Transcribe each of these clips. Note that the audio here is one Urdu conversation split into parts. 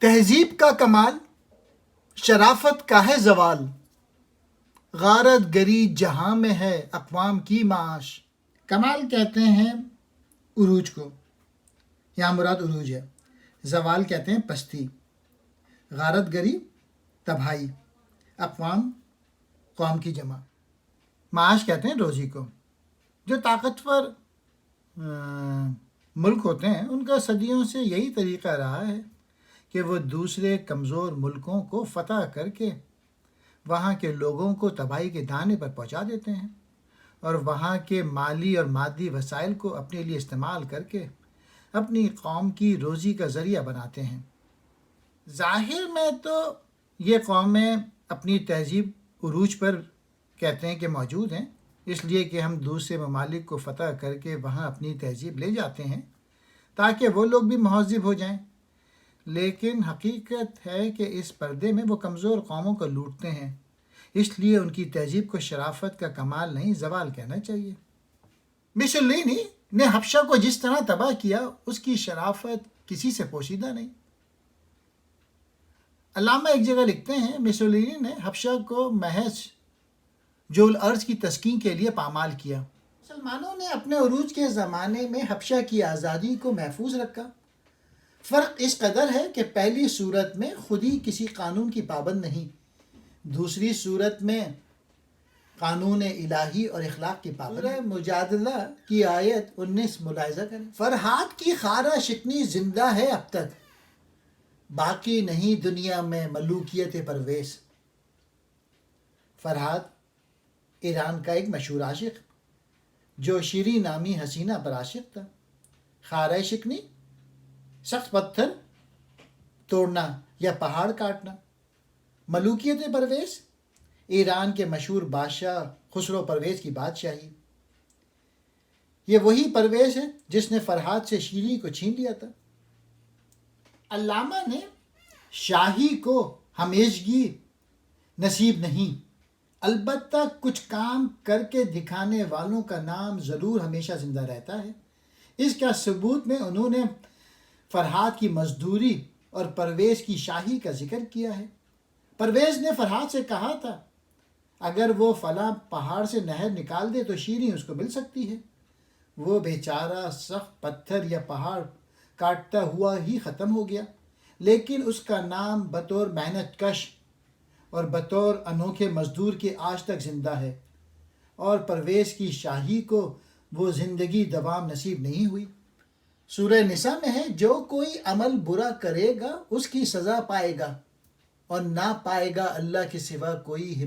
تہذیب کا کمال، شرافت کا ہے زوال، غارت گری جہاں میں ہے اقوام کی معاش۔ کمال کہتے ہیں عروج کو، یہاں مراد عروج ہے۔ زوال کہتے ہیں پستی، غارت گری تباہی، اقوام قوم کی جمع، معاش کہتے ہیں روزی کو۔ جو طاقتور ملک ہوتے ہیں ان کا صدیوں سے یہی طریقہ رہا ہے کہ وہ دوسرے کمزور ملکوں کو فتح کر کے وہاں کے لوگوں کو تباہی کے دانے پر پہنچا دیتے ہیں اور وہاں کے مالی اور مادی وسائل کو اپنے لیے استعمال کر کے اپنی قوم کی روزی کا ذریعہ بناتے ہیں۔ ظاہر میں تو یہ قومیں اپنی تہذیب عروج پر کہتے ہیں کہ موجود ہیں، اس لیے کہ ہم دوسرے ممالک کو فتح کر کے وہاں اپنی تہذیب لے جاتے ہیں تاکہ وہ لوگ بھی مہذب ہو جائیں، لیکن حقیقت ہے کہ اس پردے میں وہ کمزور قوموں کو لوٹتے ہیں، اس لیے ان کی تہذیب کو شرافت کا کمال نہیں زوال کہنا چاہیے۔ مسولینی نے حبشہ کو جس طرح تباہ کیا اس کی شرافت کسی سے پوشیدہ نہیں۔ علامہ ایک جگہ لکھتے ہیں مسولینی نے حبشہ کو محض جو الارض کی تسکین کے لیے پامال کیا۔ مسلمانوں نے اپنے عروج کے زمانے میں حبشہ کی آزادی کو محفوظ رکھا۔ فرق اس قدر ہے کہ پہلی صورت میں خود ہی کسی قانون کی پابند نہیں، دوسری صورت میں قانون الہی اور اخلاق کی پابند۔ سورہ مجادلہ کی آیت 19 ملاحظہ کریں۔ فرہاد کی خارہ شکنی زندہ ہے اب تک، باقی نہیں دنیا میں ملوکیت پرویز۔ فرہاد ایران کا ایک مشہور عاشق جو شیریں نامی حسینہ پر عاشق تھا۔ خارہ شکنی سخت پتھر توڑنا یا پہاڑ کاٹنا۔ ملوکیت پرویز ایران کے مشہور بادشاہ خسرو پرویز کی بادشاہی۔ یہ وہی پرویز ہے جس نے فرہاد سے شیریں کو چھین لیا تھا۔ علامہ نے شاہی کو ہمیشگی نصیب نہیں، البتہ کچھ کام کر کے دکھانے والوں کا نام ضرور ہمیشہ زندہ رہتا ہے۔ اس کا ثبوت میں انہوں نے فرہاد کی مزدوری اور پرویز کی شاہی کا ذکر کیا ہے۔ پرویز نے فرہاد سے کہا تھا اگر وہ فلاں پہاڑ سے نہر نکال دے تو شیریں اس کو مل سکتی ہے۔ وہ بیچارہ سخت پتھر یا پہاڑ کاٹتا ہوا ہی ختم ہو گیا، لیکن اس کا نام بطور محنت کش اور بطور انوکھے مزدور کے آج تک زندہ ہے، اور پرویز کی شاہی کو وہ زندگی دوام نصیب نہیں ہوئی۔ سورہ نساء میں ہے جو کوئی عمل برا کرے گا اس کی سزا پائے گا اور نہ پائے گا اللہ کے سوا کوئی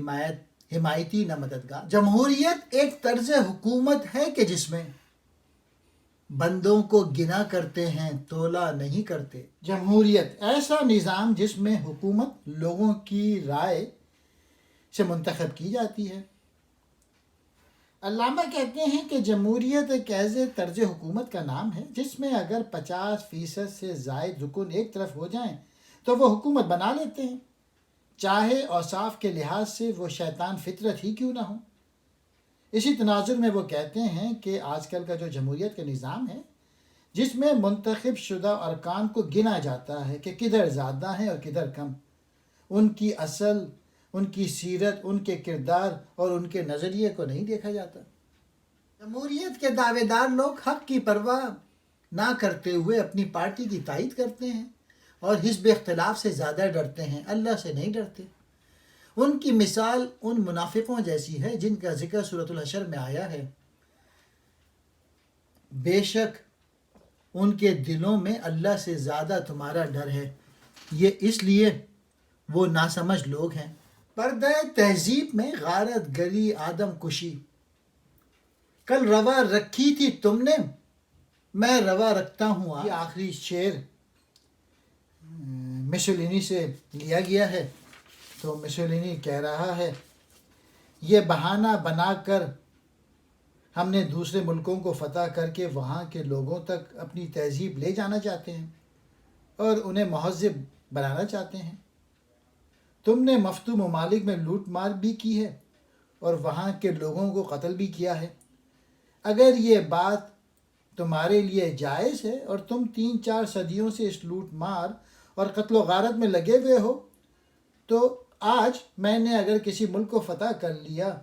حمایتی نہ مددگار۔ جمہوریت ایک طرز حکومت ہے کہ جس میں بندوں کو گنا کرتے ہیں تولا نہیں کرتے۔ جمہوریت ایسا نظام جس میں حکومت لوگوں کی رائے سے منتخب کی جاتی ہے۔ علامہ کہتے ہیں کہ جمہوریت ایک ایسے طرز حکومت کا نام ہے جس میں اگر 50% سے زائد رکن ایک طرف ہو جائیں تو وہ حکومت بنا لیتے ہیں، چاہے اوصاف کے لحاظ سے وہ شیطان فطرت ہی کیوں نہ ہو۔ اسی تناظر میں وہ کہتے ہیں کہ آج کل کا جو جمہوریت کا نظام ہے جس میں منتخب شدہ ارکان کو گنا جاتا ہے کہ کدھر زیادہ ہیں اور کدھر کم، ان کی اصل، ان کی سیرت، ان کے کردار اور ان کے نظریے کو نہیں دیکھا جاتا۔ جمہوریت کے دعوے دار لوگ حق کی پرواہ نہ کرتے ہوئے اپنی پارٹی کی تائید کرتے ہیں اور حزب اختلاف سے زیادہ ڈرتے ہیں، اللہ سے نہیں ڈرتے۔ ان کی مثال ان منافقوں جیسی ہے جن کا ذکر سورۃ الحشر میں آیا ہے۔ بے شک ان کے دلوں میں اللہ سے زیادہ تمہارا ڈر ہے، یہ اس لیے وہ ناسمجھ لوگ ہیں۔ پردہ تہذیب میں غارت گری، آدم کشی۔ کل روا رکھی تھی تم نے، میں روا رکھتا ہوں۔ یہ آخری شعر مسولینی سے لیا گیا ہے۔ تو مسولینی کہہ رہا ہے یہ بہانہ بنا کر ہم نے دوسرے ملکوں کو فتح کر کے وہاں کے لوگوں تک اپنی تہذیب لے جانا چاہتے ہیں اور انہیں مہذب بنانا چاہتے ہیں۔ تم نے مفتوح ممالک میں لوٹ مار بھی کی ہے اور وہاں کے لوگوں کو قتل بھی کیا ہے۔ اگر یہ بات تمہارے لیے جائز ہے اور تم 3-4 صدیوں سے اس لوٹ مار اور قتل و غارت میں لگے ہوئے ہو، تو آج میں نے اگر کسی ملک کو فتح کر لیا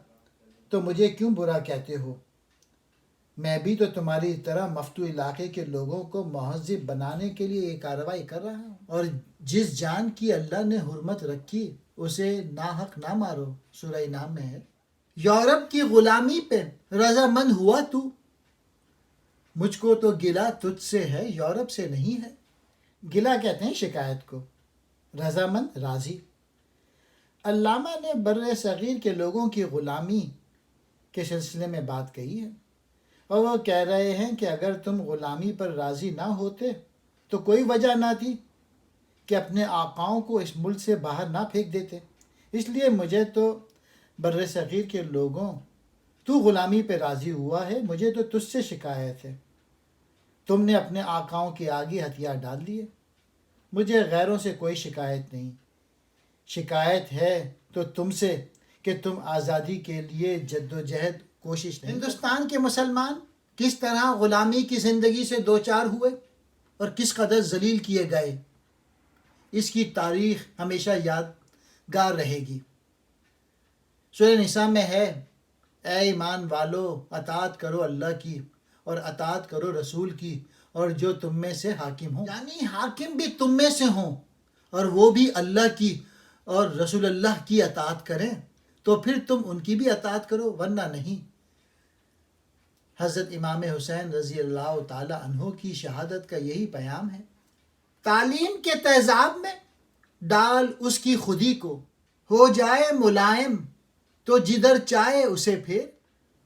تو مجھے کیوں برا کہتے ہو؟ میں بھی تو تمہاری طرح مفتوح علاقے کے لوگوں کو مہذب بنانے کے لیے یہ کارروائی کر رہا ہوں۔ اور جس جان کی اللہ نے حرمت رکھی اسے ناحق نہ مارو، سورہ انعام میں ہے۔ یورپ کی غلامی پہ رضامند ہوا تو، مجھ کو تو گلہ تجھ سے ہے، یورپ سے نہیں ہے۔ گلہ کہتے ہیں شکایت کو، رضامند راضی۔ علامہ نے بر صغیر کے لوگوں کی غلامی کے سلسلے میں بات کہی ہے، اور وہ کہہ رہے ہیں کہ اگر تم غلامی پر راضی نہ ہوتے تو کوئی وجہ نہ تھی کہ اپنے آقاؤں کو اس ملک سے باہر نہ پھینک دیتے۔ اس لیے مجھے تو بر صغیر کے لوگوں، تو غلامی پہ راضی ہوا ہے، مجھے تو تجھ سے شکایت ہے۔ تم نے اپنے آقاؤں کے آگے ہتھیار ڈال دیے، مجھے غیروں سے کوئی شکایت نہیں، شکایت ہے تو تم سے کہ تم آزادی کے لیے جد و جہد کوشش نہیں۔ ہندوستان کے مسلمان کس طرح غلامی کی زندگی سے دوچار ہوئے اور کس قدر ذلیل کیے گئے، اس کی تاریخ ہمیشہ یادگار رہے گی۔ سورہ نساء میں ہے، اے ایمان والو، اطاعت کرو اللہ کی اور اطاعت کرو رسول کی اور جو تم میں سے حاکم ہوں، یعنی حاکم بھی تم میں سے ہوں اور وہ بھی اللہ کی اور رسول اللہ کی اطاعت کریں تو پھر تم ان کی بھی اطاعت کرو، ورنہ نہیں۔ حضرت امام حسین رضی اللہ تعالی عنہ کی شہادت کا یہی پیام ہے۔ تعلیم کے تیزاب میں ڈال اس کی خودی کو، ہو جائے ملائم تو جدھر چاہے اسے پھیر۔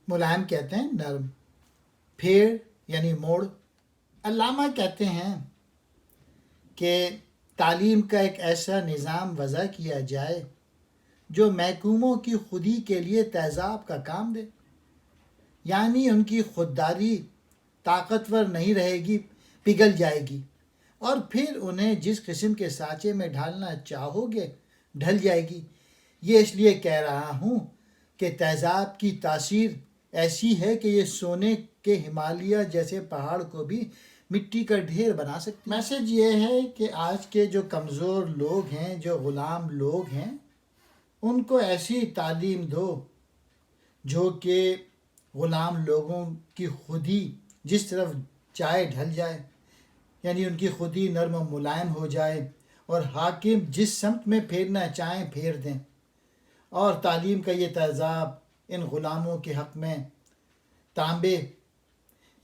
ملائم کہتے ہیں نرم، پھیر یعنی موڑ۔ علامہ کہتے ہیں کہ تعلیم کا ایک ایسا نظام وضع کیا جائے جو محکوموں کی خودی کے لیے تیزاب کا کام دے، یعنی ان کی خودداری طاقتور نہیں رہے گی، پگھل جائے گی، اور پھر انہیں جس قسم کے سانچے میں ڈھالنا چاہو گے ڈھل جائے گی۔ یہ اس لیے کہہ رہا ہوں کہ تیزاب کی تاثیر ایسی ہے کہ یہ سونے کے ہمالیہ جیسے پہاڑ کو بھی مٹی کا ڈھیر بنا سکتی۔ میسج یہ ہے کہ آج کے جو کمزور لوگ ہیں، جو غلام لوگ ہیں، ان کو ایسی تعلیم دو جو کہ غلام لوگوں کی خودی جس طرف چاہے ڈھل جائے، یعنی ان کی خودی نرم و ملائم ہو جائے اور حاکم جس سمت میں پھیرنا چاہیں پھیر دیں۔ اور تعلیم کا یہ تیزاب ان غلاموں کے حق میں تانبے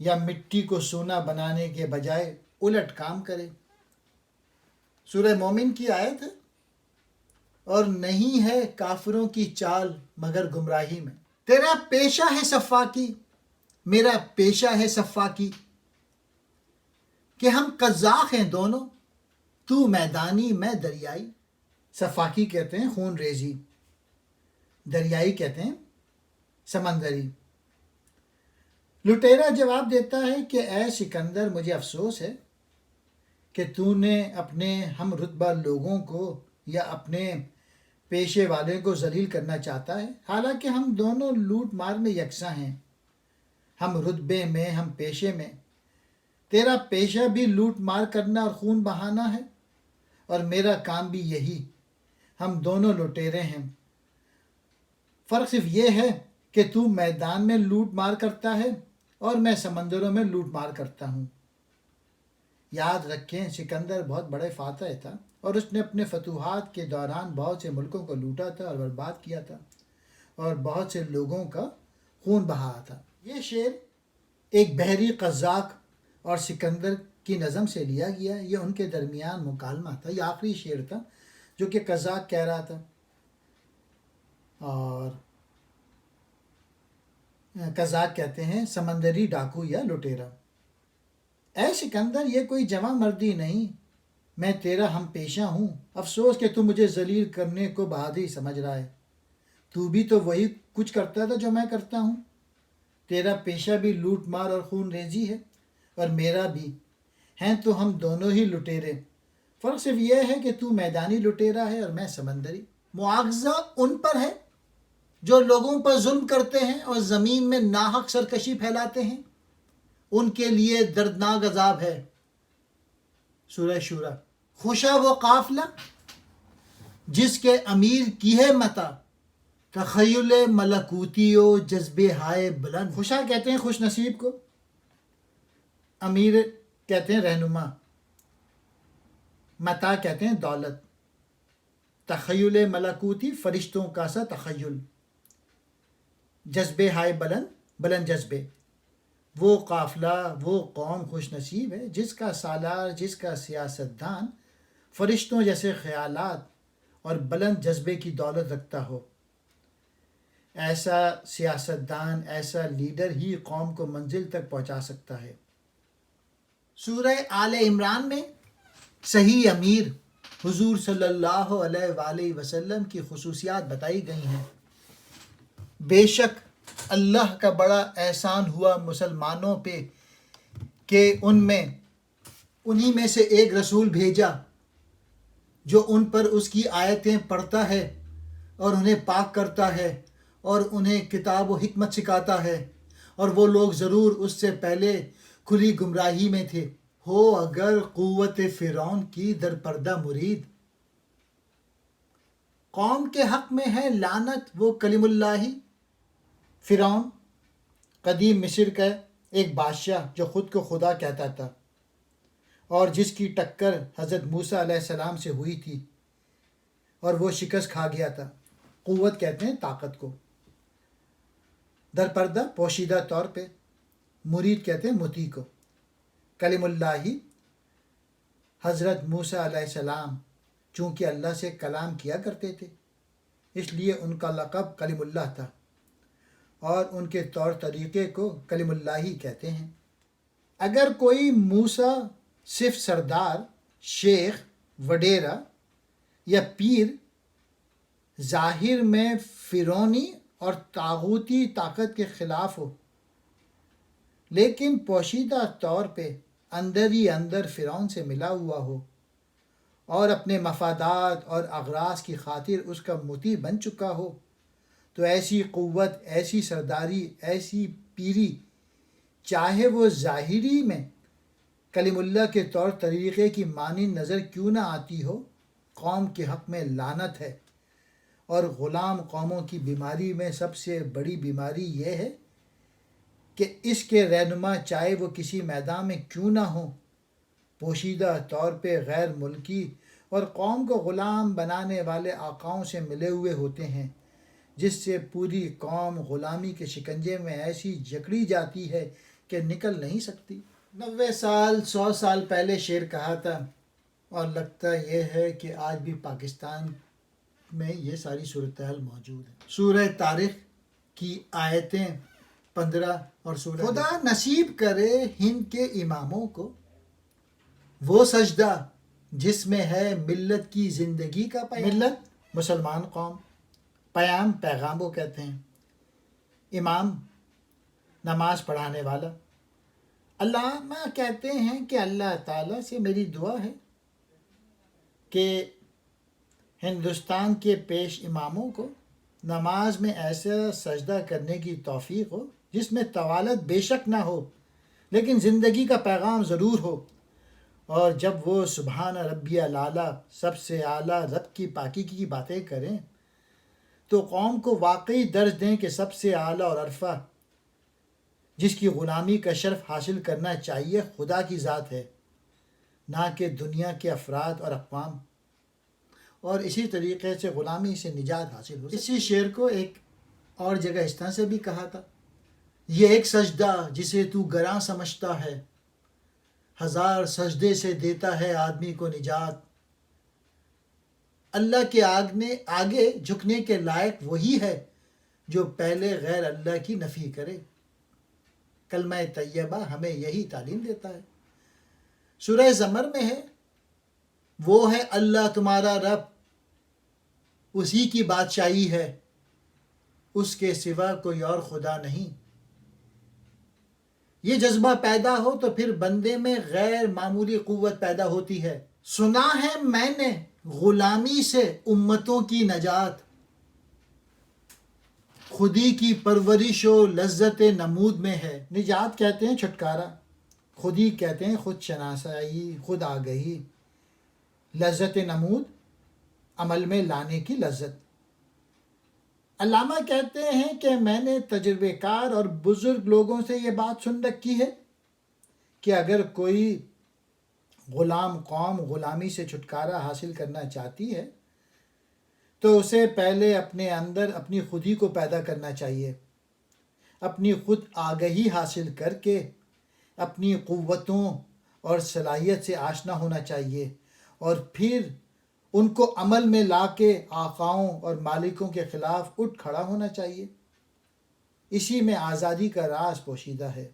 یا مٹی کو سونا بنانے کے بجائے الٹ کام کرے۔ سورہ مومن کی آیت ہے، اور نہیں ہے کافروں کی چال مگر گمراہی میں۔ تیرا پیشہ ہے صفاکی، میرا پیشہ ہے صفاکی، کہ ہم قزاق ہیں دونوں، تو میدانی میں دریائی۔ صفاکی کہتے ہیں خون ریزی، دریائی کہتے ہیں سمندری۔ لٹیرا جواب دیتا ہے کہ اے سکندر، مجھے افسوس ہے کہ تو نے اپنے ہم رتبہ لوگوں کو یا اپنے پیشے والے کو ذلیل کرنا چاہتا ہے، حالانکہ ہم دونوں لوٹ مار میں یکساں ہیں، ہم رتبے میں، ہم پیشے میں۔ تیرا پیشہ بھی لوٹ مار کرنا اور خون بہانا ہے، اور میرا کام بھی یہی، ہم دونوں لٹیرے ہیں۔ فرق صرف یہ ہے کہ تو میدان میں لوٹ مار کرتا ہے اور میں سمندروں میں لوٹ مار کرتا ہوں۔ یاد رکھیں، سکندر بہت بڑے فاتح تھا اور اس نے اپنے فتوحات کے دوران بہت سے ملکوں کو لوٹا تھا اور برباد کیا تھا اور بہت سے لوگوں کا خون بہایا تھا۔ یہ شعر ایک بحری قزاق اور سکندر کی نظم سے لیا گیا، یہ ان کے درمیان مکالمہ تھا، یہ آخری شعر تھا جو کہ قزاق کہہ رہا تھا، اور قزاق کہتے ہیں سمندری ڈاکو یا لٹیرا۔ اے سکندر، یہ کوئی جواں مردی نہیں، میں تیرا ہم پیشہ ہوں، افسوس کہ تو مجھے ذلیل کرنے کو بہادری سمجھ رہا ہے، تو بھی تو وہی کچھ کرتا تھا جو میں کرتا ہوں۔ تیرا پیشہ بھی لوٹ مار اور خون ریزی ہے اور میرا بھی، ہیں تو ہم دونوں ہی لٹیرے، فرق صرف یہ ہے کہ تو میدانی لٹیرا ہے اور میں سمندری۔ مواخذہ ان پر ہے جو لوگوں پر ظلم کرتے ہیں اور زمین میں ناحق سرکشی پھیلاتے ہیں، ان کے لیے دردناک عذاب ہے۔ سورہ شورى۔ خوشا وہ قافلہ جس کے امیر کی ہے متا، تخیل ملکوتی و جذبے ہائے بلند. خوشا کہتے ہیں خوش نصیب کو، امیر کہتے ہیں رہنما، متا کہتے ہیں دولت، تخیل ملکوتی فرشتوں کا سا تخیل، جذبے ہائے بلند، بلند جذبے. وہ قافلہ، وہ قوم خوش نصیب ہے جس کا سالار، جس کا سیاستدان فرشتوں جیسے خیالات اور بلند جذبے کی دولت رکھتا ہو. ایسا سیاستدان، ایسا لیڈر ہی قوم کو منزل تک پہنچا سکتا ہے. سورہ آل عمران میں صحیح امیر حضور صلی اللہ علیہ وآلہ وسلم کی خصوصیات بتائی گئی ہیں. بے شک اللہ کا بڑا احسان ہوا مسلمانوں پہ کہ انہی میں سے ایک رسول بھیجا جو ان پر اس کی آیتیں پڑھتا ہے اور انہیں پاک کرتا ہے اور انہیں کتاب و حکمت سکھاتا ہے، اور وہ لوگ ضرور اس سے پہلے کھلی گمراہی میں تھے. ہو اگر قوت فرعون کی در پردہ مرید. قوم کے حق میں ہے لعنت وہ کلیم اللہ. فرعون قدیم مصر کا ایک بادشاہ جو خود کو خدا کہتا تھا اور جس کی ٹکر حضرت موسیٰ علیہ السلام سے ہوئی تھی اور وہ شکست کھا گیا تھا. قوت کہتے ہیں طاقت کو، در پردہ پوشیدہ طور پہ، مرید کہتے ہیں مطیع کو. کلیم اللہ حضرت موسیٰ علیہ السلام چونکہ اللہ سے کلام کیا کرتے تھے اس لیے ان کا لقب کلیم اللہ تھا اور ان کے طور طریقے کو کلیم اللہ ہی کہتے ہیں. اگر کوئی موسیٰ صرف سردار، شیخ، وڈیرا یا پیر ظاہر میں فرعونی اور طاغوتی طاقت کے خلاف ہو لیکن پوشیدہ طور پہ اندر ہی اندر فرعون سے ملا ہوا ہو اور اپنے مفادات اور اغراض کی خاطر اس کا مطیع بن چکا ہو، تو ایسی قوت، ایسی سرداری، ایسی پیری چاہے وہ ظاہری میں کلیم اللہ کے طور طریقے کی مانند نظر کیوں نہ آتی ہو، قوم کے حق میں لعنت ہے. اور غلام قوموں کی بیماری میں سب سے بڑی بیماری یہ ہے کہ اس کے رہنما چاہے وہ کسی میدان میں کیوں نہ ہوں، پوشیدہ طور پہ غیر ملکی اور قوم کو غلام بنانے والے آقاؤں سے ملے ہوئے ہوتے ہیں، جس سے پوری قوم غلامی کے شکنجے میں ایسی جکڑی جاتی ہے کہ نکل نہیں سکتی. 90 سال 100 سال پہلے شعر کہا تھا اور لگتا یہ ہے کہ آج بھی پاکستان میں یہ ساری صورتحال موجود ہے. سورہ طارق کی آیتیں 15 اور 16. خدا نصیب کرے ہند کے اماموں کو وہ سجدہ جس میں ہے ملت کی زندگی کا پیام. ملت مسلمان قوم، پیام پیغام کو کہتے ہیں، امام نماز پڑھانے والا. علامہ کہتے ہیں کہ اللہ تعالیٰ سے میری دعا ہے کہ ہندوستان کے پیش اماموں کو نماز میں ایسا سجدہ کرنے کی توفیق ہو جس میں طوالت بے شک نہ ہو لیکن زندگی کا پیغام ضرور ہو، اور جب وہ سبحان ربی الاعلیٰ، سب سے اعلیٰ رب کی پاکی کی باتیں کریں تو قوم کو واقعی درج دیں کہ سب سے اعلیٰ اور عرفہ جس کی غلامی کا شرف حاصل کرنا چاہیے خدا کی ذات ہے، نہ کہ دنیا کے افراد اور اقوام، اور اسی طریقے سے غلامی سے نجات حاصل ہو. اسی شعر کو ایک اور جگہ اس طرح سے بھی کہا تھا، یہ ایک سجدہ جسے تو گراں سمجھتا ہے، ہزار سجدے سے دیتا ہے آدمی کو نجات. اللہ کے آگے جھکنے کے لائق وہی ہے جو پہلے غیر اللہ کی نفی کرے. کلمہ طیبہ ہمیں یہی تعلیم دیتا ہے. سورہ زمر میں ہے، وہ ہے اللہ تمہارا رب، اسی کی بادشاہی ہے، اس کے سوا کوئی اور خدا نہیں. یہ جذبہ پیدا ہو تو پھر بندے میں غیر معمولی قوت پیدا ہوتی ہے. سنا ہے میں نے غلامی سے امتوں کی نجات، خودی کی پرورش و لذت نمود میں ہے. نجات کہتے ہیں چھٹکارا، خودی کہتے ہیں خود شناسائی، خود آگہی. لذت نمود عمل میں لانے کی لذت۔ علامہ کہتے ہیں کہ میں نے تجربے کار اور بزرگ لوگوں سے یہ بات سن رکھی ہے کہ اگر کوئی غلام قوم غلامی سے چھٹکارا حاصل کرنا چاہتی ہے تو اسے پہلے اپنے اندر اپنی خودی کو پیدا کرنا چاہیے، اپنی خود آگہی حاصل کر کے اپنی قوتوں اور صلاحیت سے آشنا ہونا چاہیے، اور پھر ان کو عمل میں لا کے آقاؤں اور مالکوں کے خلاف اٹھ کھڑا ہونا چاہیے۔ اسی میں آزادی کا راز پوشیدہ ہے۔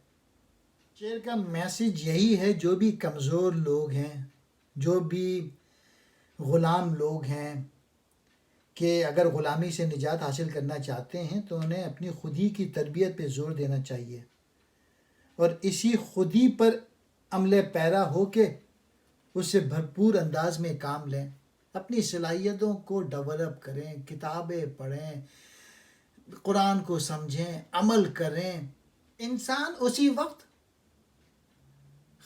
شعر کا میسج یہی ہے، جو بھی کمزور لوگ ہیں، جو بھی غلام لوگ ہیں، کہ اگر غلامی سے نجات حاصل کرنا چاہتے ہیں تو انہیں اپنی خودی کی تربیت پہ زور دینا چاہیے، اور اسی خودی پر عمل پیرا ہو کے اس سے بھرپور انداز میں کام لیں، اپنی صلاحیتوں کو ڈیولپ کریں، کتابیں پڑھیں، قرآن کو سمجھیں، عمل کریں۔ انسان اسی وقت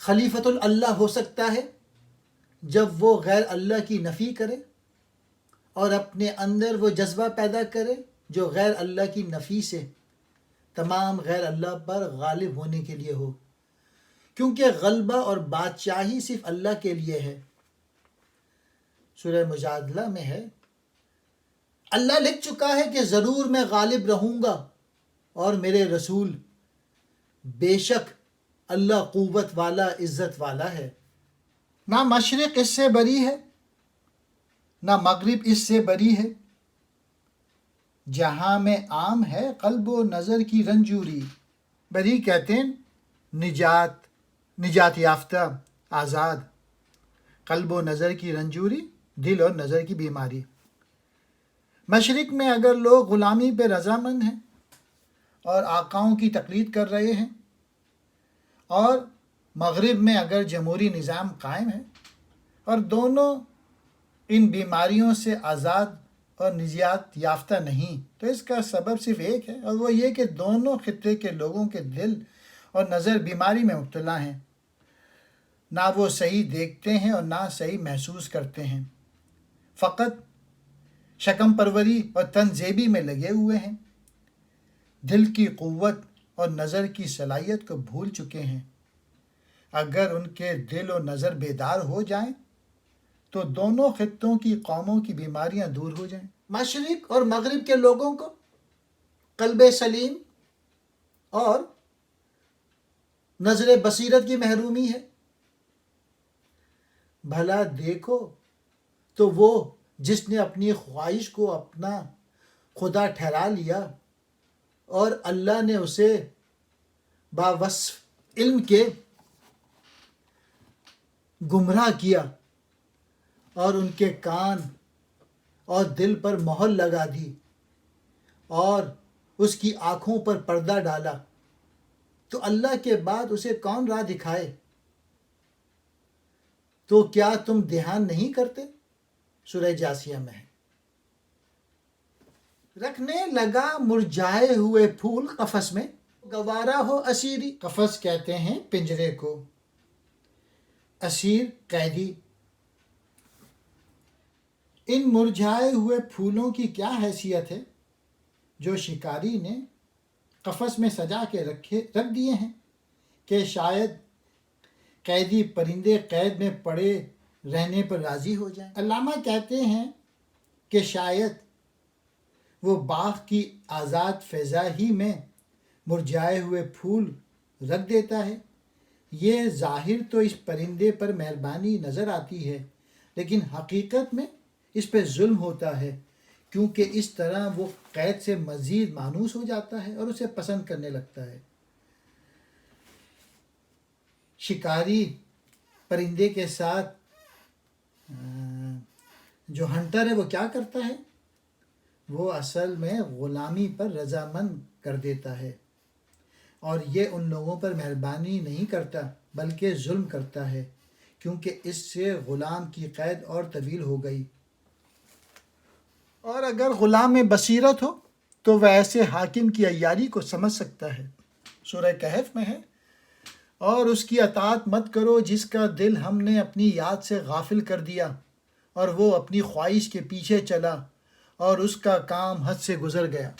خلیفۃ اللہ ہو سکتا ہے جب وہ غیر اللہ کی نفی کرے اور اپنے اندر وہ جذبہ پیدا کرے جو غیر اللہ کی نفی سے تمام غیر اللہ پر غالب ہونے کے لیے ہو، کیونکہ غلبہ اور بادشاہی صرف اللہ کے لیے ہے۔ سورہ مجادلہ میں ہے، اللہ لکھ چکا ہے کہ ضرور میں غالب رہوں گا، اور میرے رسول بے شک اللہ قوت والا عزت والا ہے۔ نہ مشرق اس سے بری ہے نہ مغرب اس سے بری ہے، جہاں میں عام ہے قلب و نظر کی رنجوری۔ بری کہتے ہیں نجات یافتہ، آزاد، قلب و نظر کی رنجوری، دل اور نظر کی بیماری۔ مشرق میں اگر لوگ غلامی پہ رضامند ہیں اور آقاؤں کی تقلید کر رہے ہیں، اور مغرب میں اگر جمہوری نظام قائم ہے، اور دونوں ان بیماریوں سے آزاد اور نجات یافتہ نہیں، تو اس کا سبب صرف ایک ہے، اور وہ یہ کہ دونوں خطے کے لوگوں کے دل اور نظر بیماری میں مبتلا ہیں، نہ وہ صحیح دیکھتے ہیں اور نہ صحیح محسوس کرتے ہیں، فقط شکم پروری اور تن زیبی میں لگے ہوئے ہیں، دل کی قوت اور نظر کی صلاحیت کو بھول چکے ہیں۔ اگر ان کے دل و نظر بیدار ہو جائیں تو دونوں خطوں کی قوموں کی بیماریاں دور ہو جائیں۔ مشرق اور مغرب کے لوگوں کو قلب سلیم اور نظر بصیرت کی محرومی ہے۔ بھلا دیکھو تو وہ جس نے اپنی خواہش کو اپنا خدا ٹھہرا لیا اور اللہ نے اسے باوصف علم کے گمراہ کیا اور ان کے کان اور دل پر مہر لگا دی اور اس کی آنکھوں پر پردہ ڈالا، تو اللہ کے بعد اسے کون راہ دکھائے؟ تو کیا تم دھیان نہیں کرتے؟ سورہ جاسیہ میں ہے۔ رکھنے لگا مرجھائے ہوئے پھول قفس میں، گوارا ہو اسیری۔ قفس کہتے ہیں پنجرے کو، اسیر قیدی۔ ان مرجھائے ہوئے پھولوں کی کیا حیثیت ہے جو شکاری نے قفس میں سجا کے رکھ دیے ہیں کہ شاید قیدی پرندے قید میں پڑے رہنے پر راضی ہو جائیں۔ علامہ کہتے ہیں کہ شاید وہ باغ کی آزاد فضا ہی میں مرجھائے ہوئے پھول رکھ دیتا ہے۔ یہ ظاہر تو اس پرندے پر مہربانی نظر آتی ہے، لیکن حقیقت میں اس پہ ظلم ہوتا ہے، کیونکہ اس طرح وہ قید سے مزید مانوس ہو جاتا ہے اور اسے پسند کرنے لگتا ہے۔ شکاری پرندے کے ساتھ جو ہنٹر ہے وہ کیا کرتا ہے؟ وہ اصل میں غلامی پر رضامند کر دیتا ہے، اور یہ ان لوگوں پر مہربانی نہیں کرتا بلکہ ظلم کرتا ہے، کیونکہ اس سے غلام کی قید اور طویل ہو گئی۔ اور اگر غلام میں بصیرت ہو تو وہ ایسے حاکم کی عیاری کو سمجھ سکتا ہے۔ سورہ کہف میں ہے، اور اس کی اطاعت مت کرو جس کا دل ہم نے اپنی یاد سے غافل کر دیا، اور وہ اپنی خواہش کے پیچھے چلا اور اس کا کام حد سے گزر گیا۔